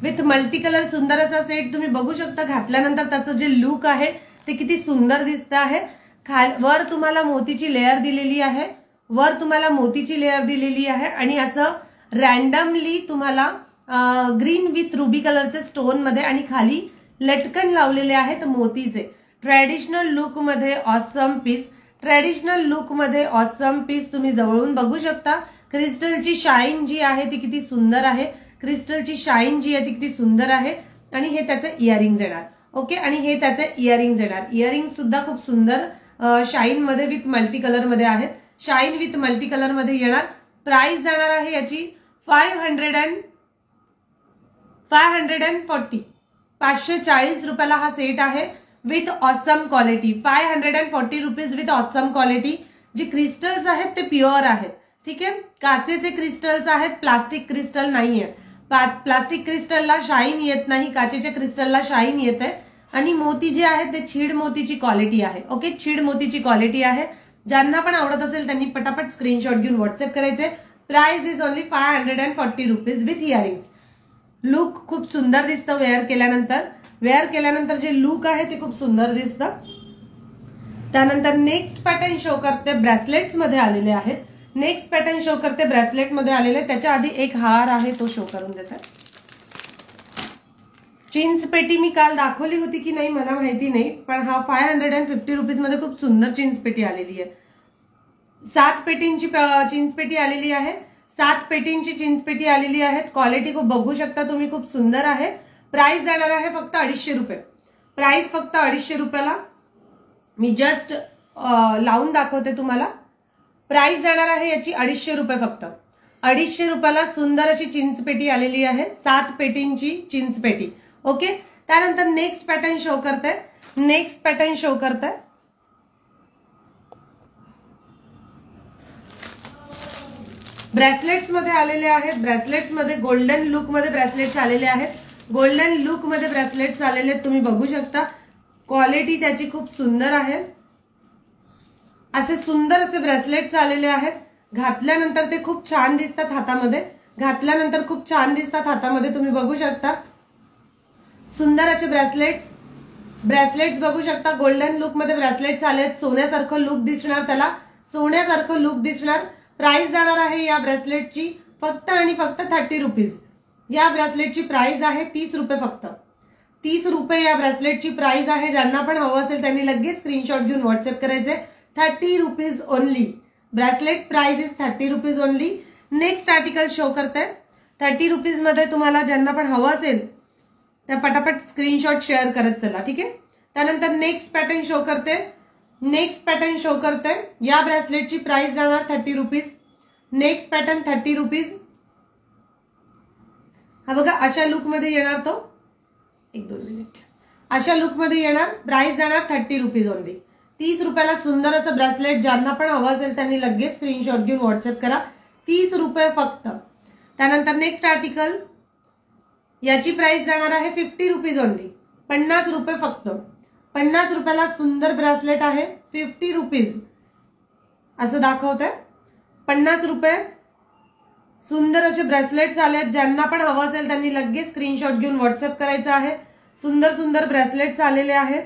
विथ मल्टी कलर सुंदर असा सेट तुम्ही बघू शकता. घातल्यानंतर त्याचं जे लुक आहे ते किती सुंदर दिसत आहे. वर तुम्हाला मोतीची लेअर दिलेली आहे. आणि असं रॅन्डमली तुम्हाला ग्रीन विथ रुबी कलरचे स्टोन मध्ये आणि खाली लटकन लावलेले आहेत मोतीचे. ट्रॅडिशनल लुक मध्ये ऑसम पीस. तुम्ही जवळून बघू शकता. क्रिस्टलची शाईन जी आहे ती किती सुंदर आहे, क्रिस्टलची शाईन जी आहे ती किती सुंदर आहे. आणि हे त्याचे इयरिंग्स येणार. ओके, आणि हे त्याचे इयरिंग्स येणार. इयरिंग्स सुद्धा खूप सुंदर शाईन मध्ये विथ मल्टी कलर मध्ये आहेत. शाईन विथ मल्टी कलर मध्ये येणार. प्राइस जाणार आहे याची 540. 540 रुपयाला हा सेट आहे with awesome quality. 540 rupees with awesome quality. जे क्रिस्टल्स आहेत ते प्युअर आहेत. ठीक आहे, काचेचे क्रिस्टल्स आहेत, प्लास्टिक क्रिस्टल नाही आहेत. प्लास्टिक क्रिस्टलला शाईन येत नाही, काचेच्या क्रिस्टलला शाईन येत आहे. आणि मोती जे आहेत ते छीड मोतीची क्वालिटी आहे. ओके, छीड मोतीची क्वालिटी आहे. ज्यांना पण आवडत असेल त्यांनी पटापट स्क्रीनशॉट घेऊन व्हॉट्सअप करायचे. Price is only 540 rupees with earrings. Look खूप सुंदर दिसतं वेअर केल्यानंतर. वेअर केल्यानंतर जे लुक आहे ते खूप सुंदर दिसतं. त्यानंतर नेक्स्ट पॅटर्न शो करते ब्रेसलेट्स मध्ये आलेले आहेत. नेक्स्ट पॅटर्न शो करते ब्रेसलेट मध्ये आलेले. त्याच्या आधी एक हार आहे तो शो करून देतात. चिंच पेटी मी काल दाखवली होती की नाही मला माहिती नाही, पण हा 550 रुपीज मध्ये खूप सुंदर चिंच पेटी आलेली आहे. 7 पेटींची चिंच पेटी आलेली आहे. 7 पेटींची चिंच पेटी आलेली आहे. क्वालिटी खूप बघू शकता तुम्ही, खूप सुंदर आहे. प्राइस जाणार आहे फक्त 250 रुपये. प्राइस फक्त 250 रुपयाला. मी जस्ट लावून दाखवते तुम्हाला. प्राइस जाणार आहे याची 250 रुपये फक्त. 250 रुपयाला सुंदर अशी चिंच पेटी आलेली आहे. 7 पेटींची चिंच पेटी. ओके, त्यानंतर नेक्स्ट पॅटर्न शो करते. नेक्स्ट पॅटर्न शो करते. ब्रेसलेट्स मध्ये आलेले आहेत. ब्रेसलेट्स मध्ये गोल्डन लुक मध्ये ब्रेसलेट्स आलेले आहेत. गोल्डन लुक मध्ये ब्रेसलेट्स आलेले आहेत. तुम्ही बघू शकता क्वालिटी त्याची खूप सुंदर आहे. असे सुंदर असे ब्रेसलेट्स आलेले आहेत. घातल्यानंतर ते खूप छान दिसतात हातामध्ये. घातल्यानंतर खूप छान दिसतात हातामध्ये. तुम्ही बघू शकता सुंदर असे ब्रेसलेट्स बघू शकता. गोल्डन लुक मध्ये ब्रेसलेट्स आलेत. सोन्यासारखं लुक दिसणार त्याला, सोन्यासारखं लुक दिसणार. प्राइस जाणार आहे या ब्रेसलेटची फक्त आणि फक्त 30 रुपीज. या ब्रेसलेटची प्राइस आहे 30 रुपये फक्त. 30 रुपये या ब्रेसलेटची प्राइस आहे. ज्यांना पण हवं असेल त्यांनी लगेच स्क्रीनशॉट घेऊन व्हॉट्सअप करायचे. 30 rupees only. Bracelet price is 30 rupees only. Next article show करते. 30 रुपीज मध्ये तुम्हाला ज्यांना पण हवं असेल त्या पटापट स्क्रीनशॉट शेअर करत चला. ठीक आहे, त्यानंतर नेक्स्ट पॅटर्न शो करते. नेक्स्ट पॅटर्न शो करते. या ब्रेसलेटची प्राइस जाणार 30 रुपीज. Next pattern 30 rupees. हा बघा अशा लुक मध्ये येणार तो. 1-2 मिनिट. अशा लुक मध्ये येणार. प्राइस जाणार 30 रुपीज ओनली. 30 रुपयाला सुंदर असं ब्रेसलेट. ज्यांना पण हवं असेल त्यांनी लगेच स्क्रीनशॉट घेऊन व्हॉट्सअप करा. 30 रुपये फक्त. त्यानंतर नेक्स्ट आर्टिकल. याची प्राइस जाणार आहे 50 रुपीज ओनली. 50 रुपये फक्त. 50 रुपयाला सुंदर ब्रेसलेट आहे. 50 रुपीज असं दाखवत आहे. 50 रुपये. सुंदर असे ब्रेसलेट्स आले. ज्यांना पण हवं असेल त्यांनी लगेच स्क्रीनशॉट घेऊन व्हॉट्सअप करायचं आहे. सुंदर सुंदर ब्रेसलेट्स आलेले आहेत.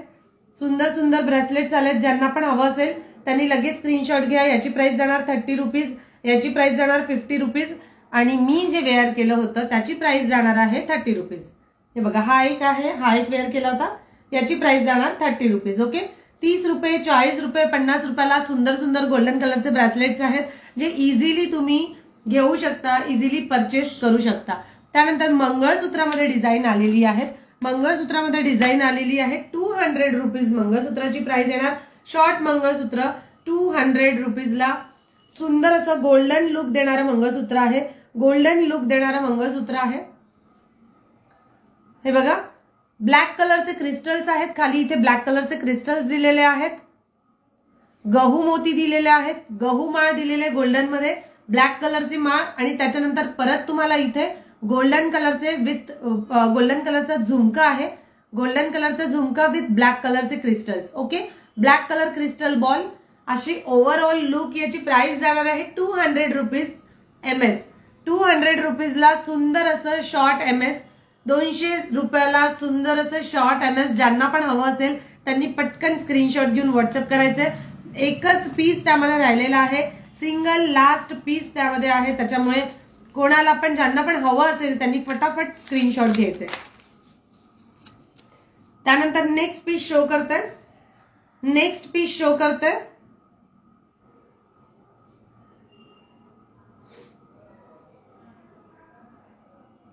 सुंदर सुंदर ब्रेसलेट्स आलेत. ज्यांना पण हवं असेल त्यांनी लगेच स्क्रीनशॉट घ्या. याची प्राइस जाणार 30 रुपीज. याची प्राइस जाणार 50 रुपीज. आणि मी जे वेअर केलं होतं त्याची प्राइस जाणार आहे 30 रुपीज. हे बघा हा एक आहे. हा एक वेअर केला होता. याची प्राइस जाणार 30 रुपीज. ओके, 30 रुपये, 40 रुपये, 50 रुपयाला सुंदर सुंदर गोल्डन कलरचे ब्रेसलेट्स आहेत जे इझिली तुम्ही घेऊ शकता, इझिली परचेस करू शकता. त्यानंतर मंगळसूत्रामध्ये डिझाईन आलेली आहे. मंगळसूत्रामध्ये डिझाईन आलेली आहे. 200 रुपीज मंगळसूत्राची प्राइस येणार. शॉर्ट मंगळसूत्र 200 रुपीजला. सुंदर असं गोल्डन लुक देणारं मंगळसूत्र आहे. गोल्डन लुक देणारं मंगळसूत्र आहे. हे बघा ब्लॅक कलरचे क्रिस्टल्स आहेत. खाली इथे ब्लॅक कलरचे क्रिस्टल्स दिलेले आहेत. गहू मोती दिलेले आहेत. गहू माळ दिलेले गोल्डन मध्ये. ब्लॅक कलरची माळ आणि त्याच्यानंतर परत तुम्हाला इथे गोल्डन कलरचे विथ गोल्डन कलरचा झुमका आहे. गोल्डन कलरचा झुमका विथ ब्लॅक कलरचे crystals. Okay, black colour crystal ball. अशी ओव्हरऑल लुक. याची प्राइस जाणार आहे 200 रुपीज MS. 200 रुपीजला सुंदर असं शॉर्ट MS. 200 रुपयाला सुंदर असं शॉर्ट MS. ज्यांना पण हवं असेल त्यांनी पटकन स्क्रीनशॉट घेऊन व्हॉट्सअप करायचंय. एकच पीस त्यामध्ये राहिलेला आहे. सिंगल लास्ट पीस त्यामध्ये आहे. त्याच्यामुळे कोणाला पण ज्यांना पण हवं असेल त्यांनी फटाफट स्क्रीनशॉट घ्यायचे. त्यानंतर नेक्स्ट पीस शो करते. नेक्स्ट पीस शो करते.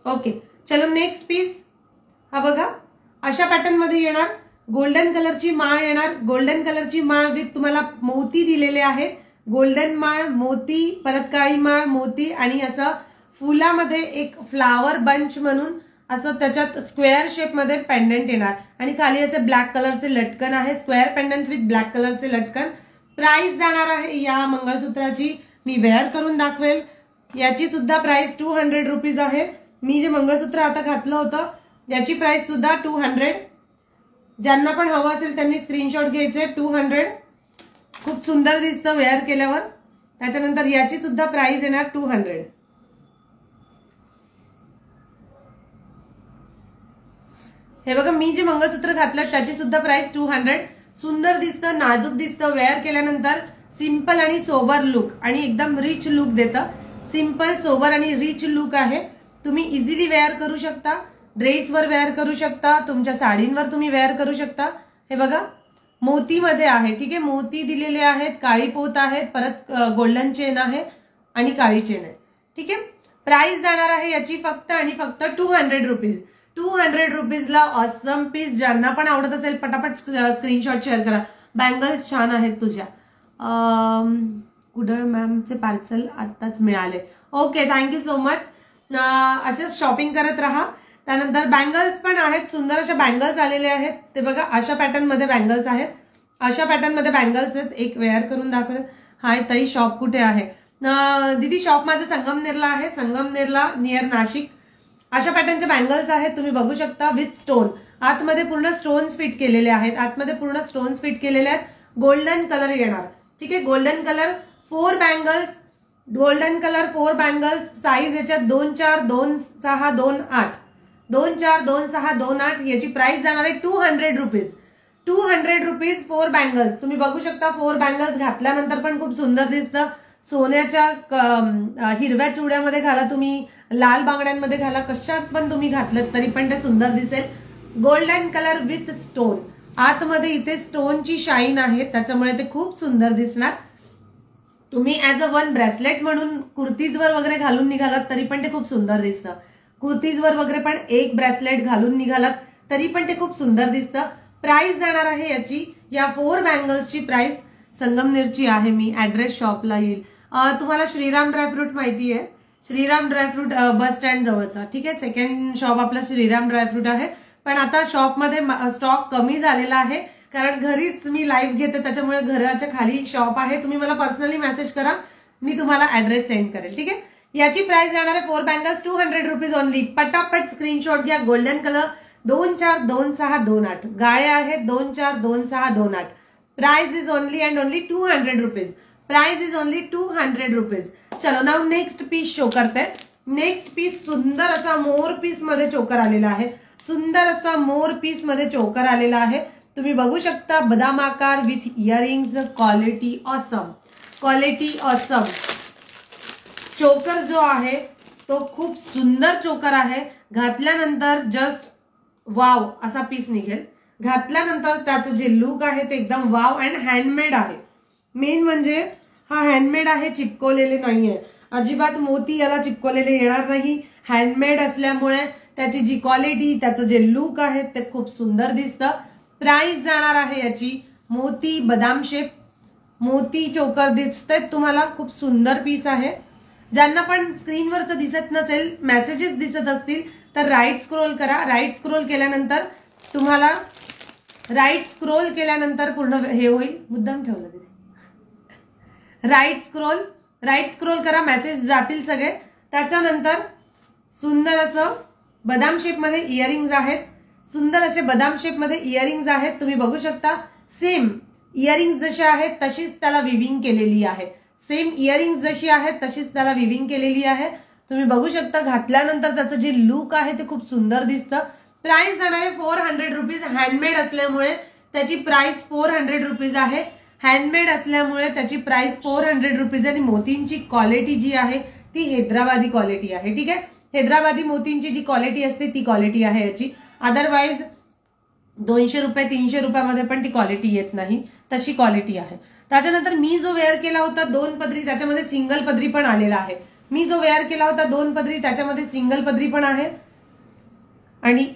ओके, चलो नेक्स्ट पीस हा बघा, अशा पॅटर्न मध्ये येणार. गोल्डन कलरची माळ येणार. गोल्डन कलरची माळ विथ तुम्हाला मोती दिलेले आहेत. गोल्डन माळ, मोती, परत काळी माळ, मोती आणि असं फुलामध्ये एक फ्लावर बंच म्हणून असं त्याच्यात स्क्वेअर शेप मध्ये पेंडंट येणार आणि खाली असे ब्लॅक कलरचे लटकन आहे. स्क्वेअर पेंडंट विथ ब्लॅक कलरचे लटकन. प्राइस जाणार आहे या मंगळसूत्राची, मी वेअर करून दाखवेल. याची सुद्धा प्राइस 200 रुपीज आहे. मी जे मंगळसूत्र आता घातलं होतं याची प्राइस सुद्धा 200. ज्यांना पण हवं असेल त्यांनी स्क्रीनशॉट घ्यायचे. 200 खूप सुंदर दिसतं वेअर केल्यावर. त्याच्यानंतर याची सुद्धा प्राइस येणार 200. हे बघा, मी जे मंगळसूत्र घातलं त्याची सुद्धा प्राइस 200. सुंदर दिसतं, नाजूक दिसतं वेअर केल्यानंतर. सिंपल आणि सोबर लुक आणि एकदम रिच लुक देतं. सिंपल, सोबर आणि रिच लुक आहे. तुम्ही इझिली वेअर करू शकता. ड्रेसवर वेअर करू शकता, तुमच्या साडींवर तुम्ही वेअर करू शकता. हे बघा, मोतीमध्ये आहे. ठीक आहे, मोती दिलेले आहेत, काळी पोत आहेत, परत गोल्डन चेन आहे आणि काळी चेन आहे. ठीक आहे, प्राइस जाणार आहे याची फक्त आणि फक्त 200 रुपीज. 200 रुपीजला awesome piece. ज्यांना पण आवडत असेल पटापट स्क्रीनशॉट शेअर करा. बँगल्स छान आहेत तुझ्या. कुडळ मॅमचे पार्सल आताच मिळाले. Okay, thank you so much. असेच शॉपिंग करत राहा. त्यानंतर बँगल्स पण आहेत, सुंदर अशा बँगल्स आलेले आहेत. ते बघा, अशा पॅटर्न मध्ये बँगल्स आहेत. अशा पॅटर्न मध्ये बँगल्स आहेत. एक वेअर करून दाखवेल. हाय ताई, शॉप कुठे आहे? दीदी, शॉप माझं संगमनेरला आहे. संगमनेरला नियर नाशिक. अशा पॅटर्नचे बँगल्स आहेत, तुम्ही बघू शकता. विथ स्टोन, आतमध्ये पूर्ण स्टोन्स फिट केलेले आहेत. आतमध्ये पूर्ण स्टोन्स फिट केलेले आहेत. गोल्डन कलर येणार. ठीक आहे, golden colour. 4 bangles, golden colour 4 bangles. Size याच्यात 2, 4, 2, 6, 2, 8. 2, 4, 2, 6, 2, 8. याची प्राइस जाणार आहे 200 रुपीज. 200 rupees 4 bangles. तुम्ही बघू शकता 4 बँगल्स घातल्यानंतर पण खूप सुंदर दिसतं. सोन्याच्या हिरव्या चुड्यामध्ये घाला तुम्ही, लाल बांगड्यांमध्ये घाला, कशात पण तुम्ही घातलं तरी पण ते सुंदर दिसेल. Golden colour with stone. आतमध्ये इथे स्टोनची शाईन आहे, त्याच्यामुळे ते खूप सुंदर दिसणार. तुम्ही ऍज अ वन ब्रेसलेट म्हणून कुर्तीजवर वगैरे घालून निघालात तरी पण ते खूप सुंदर दिसतं. कुर्तीजवर वगैरे पण एक ब्रेसलेट घालून निघालात तरी पण ते खूप सुंदर दिसतं. प्राइस जाणार आहे याची, या 4 बँगल्सची प्राइस संगमनेरची आहे. मी ऍड्रेस शॉपला येईल. तुम्हाला श्रीराम ड्रायफ्रूट माहिती आहे? श्रीराम ड्रायफ्रूट बस स्टँड जवळचा. ठीक आहे, सेकंड शॉप आपला श्रीराम ड्रायफ्रूट आहे. पण आता शॉपमध्ये स्टॉक कमी झालेला आहे, कारण घरीच मी लाईव्ह घेते, त्याच्यामुळे घराच्या खाली शॉप आहे. तुम्ही मला पर्सनली मेसेज करा, मी तुम्हाला ऍड्रेस सेंड करेल. ठीक आहे, याची प्राइस जाणार आहे 4 बँगल्स 200 रुपीज ओनली. पटापट स्क्रीनशॉट घ्या. Golden colour 2, 4, 2, 6, 2, 8. गाळे आहेत 2, 4, 2, 6, 2, 8. Price is only and only 200 rupees. Price is only 200 rupees. चलो, नाव नेक्स्ट पीस शो करते. नेक्स्ट पीस सुंदर असा मोर पीस मध्ये चोकर आलेला आहे. सुंदर असा मोर पीस मध्ये चोकर आलेला आहे. तुम्ही बघू शकता, बदाम आकार with earrings. Quality awesome, quality awesome. चोकर जो आहे तो खूप सुंदर चोकर आहे. घातल्यानंतर जस्ट वाव असा पीस निघेल. घातल्यानंतर त्याचं जे लुक आहे ते एकदम वाव अँड हँडमेड आहे. मेन म्हणजे हा हँडमेड आहे, चिपकवलेले नाहीये अजिबात. मोती याला चिपकवलेले येणार नाही. हँडमेड असल्यामुळे त्याची जी क्वालिटी, त्याचं जे लुक आहे ते खूप सुंदर दिसतं. प्राइस जाणार आहे याची, मोती बदाम शेप मोती चोकर दिसतंय तुम्हाला. खूप सुंदर पीस आहे. ज्यांना पण स्क्रीनवरचं दिसत नसेल, मेसेजेस दिसत असतील तर राईट स्क्रोल करा. राईट स्क्रोल केल्यानंतर तुम्हाला पूर्ण हे होईल. मुद्दाम ठेवलं तिथे. राईट स्क्रोल करा, मेसेज जातील सगळे. त्याच्यानंतर सुंदर असं बदाम शेप मध्ये इयरिंग्स आहेत. सुंदर असे बदाम शेप मध्ये इयरिंग्स आहेत. तुम्ही बघू शकता, सेम इयरिंग्स जशी आहेत तशीच त्याला विविंग केलेली आहे. सेम इयरिंग्स जशी आहेत तशीच त्याला विविंग केलेली आहे. तुम्ही बघू शकता, घातल्यानंतर त्याचं जे लुक आहे ते खूप सुंदर दिसतं. प्राइस जाणार आहे 400 रुपीज. हँडमेड असल्यामुळे त्याची प्राइस 400 रुपीज आहे. हँडमेड असल्यामुळे त्याची प्राइस 400 रुपीज. आणि मोतींची क्वालिटी जी आहे ती हैदराबादी क्वालिटी आहे. ठीक आहे, हैदराबादी मोतींची जी क्वालिटी असते ती क्वालिटी आहे याची. अदरवाइज 200 रुपये 300 रुपयामध्ये पण ती क्वालिटी येत नाही, तशी क्वालिटी आहे. त्याच्यानंतर मी जो वेअर केला होता 2 पदरी, त्याच्यामध्ये सिंगल पदरी पण आलेला आहे. मी जो वेअर केला होता 2 पदरी, त्याच्यामध्ये सिंगल पदरी पण आहे आणि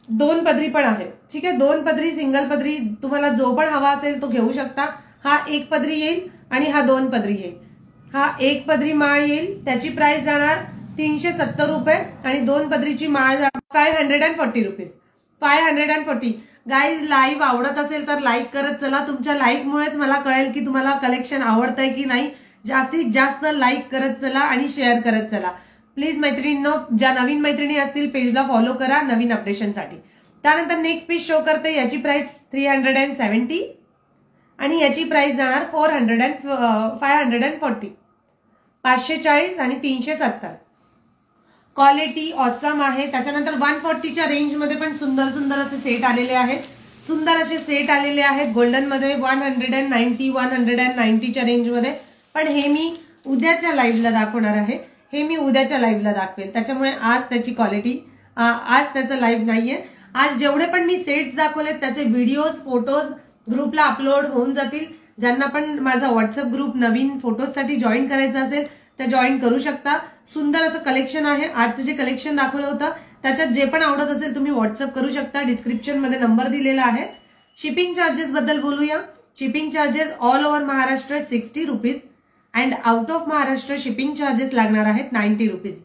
2 पदरी पण आहे. ठीक आहे, 2 पदरी सिंगल पदरी तुम्हाला जो पण हवा असेल तो घेऊ शकता. हा 1 पदरी येईल आणि हा 2 पदरी येईल. हा 1 पदरी माळ येईल, त्याची प्राइस जाणार 370 रुपये आणि 2 पदरीची माळ जाणार 540 रुपीज. 540. गाईज, लाईव्ह आवडत असेल तर लाईक करत चला. तुमच्या लाईकमुळेच मला कळेल की तुम्हाला कलेक्शन आवडतंय की नाही. जास्तीत जास्त लाईक करत चला आणि शेअर करत चला. प्लीज मैत्रिणींनो, ज्या नवीन मैत्रिणी असतील पेजला फॉलो करा नवीन अपडेशनसाठी. त्यानंतर नेक्स्ट पीस शो करते. याची प्राइस 370 आणि याची प्राइस जाणार 540. 540 आणि 370. क्वालिटी ऑसम आहे. त्याच्यानंतर 140च्या रेंजमध्ये पण सुंदर सुंदर असे सेट आलेले आहेत. सुंदर असे सेट आलेले आहेत गोल्डन मध्ये 190च्या रेंजमध्ये. पण हे मी उद्याच्या लाईव्हला दाखवणार आहे. हे मी उद्याच्या लाईव्हला दाखवेल. त्याच्यामुळे आज त्याची क्वालिटी, आज त्याचं लाईव्ह नाहीये. आज जेवढे पण मी सेट्स दाखवलेत त्याचे व्हिडिओज, फोटोज ग्रुपला अपलोड होऊन जातील. ज्यांना पण माझा व्हॉट्सअप ग्रुप नवीन फोटोजसाठी जॉईन करायचा असेल तर जॉईन करू शकता. सुंदर असं कलेक्शन आहे. आजचं जे कलेक्शन दाखवलं होतं त्याच्यात जे पण आवडत असेल तुम्ही व्हॉट्सअप करू शकता. डिस्क्रिप्शन मध्ये नंबर दिलेला आहे. शिपिंग चार्जेस बद्दल बोलूया. Shipping charges all over Maharashtra 60 rupees and out of Maharashtra shipping charges लागणार आहेत 90 रुपीज.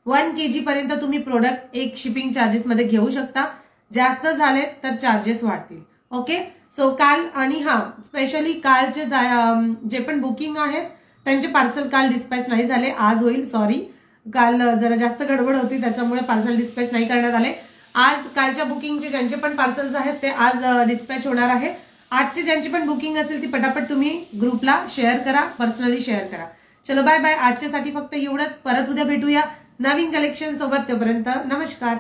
1 kg पर्यंत तुम्ही प्रोडक्ट एक शिपिंग चार्जेस मध्ये घेऊ शकता. जास्त झाले तर चार्जेस वाढतील. ओके, सो काल आणि स्पेशली कालचे जे पण बुकिंग आहेत त्यांचे पार्सल काल डिस्पॅच नाही झाले. आज होईल. सॉरी, काल जरा जास्त गडबड होती त्याच्यामुळे पार्सल डिस्पॅच नाही करण्यात आले. आज कालच्या बुकिंगचे ज्यांचे पण पार्सल्स आहेत ते आज डिस्पॅच होणार आहे. आजचे ज्यांची पण बुकिंग असेल ती पटापट तुम्ही ग्रुपला शेअर करा, पर्सनली शेअर करा. चलो बाय बाय. आजच्यासाठी फक्त एवढंच. परत उद्या भेटूया नवीन कलेक्शन सोबत. तोपर्यंत नमस्कार.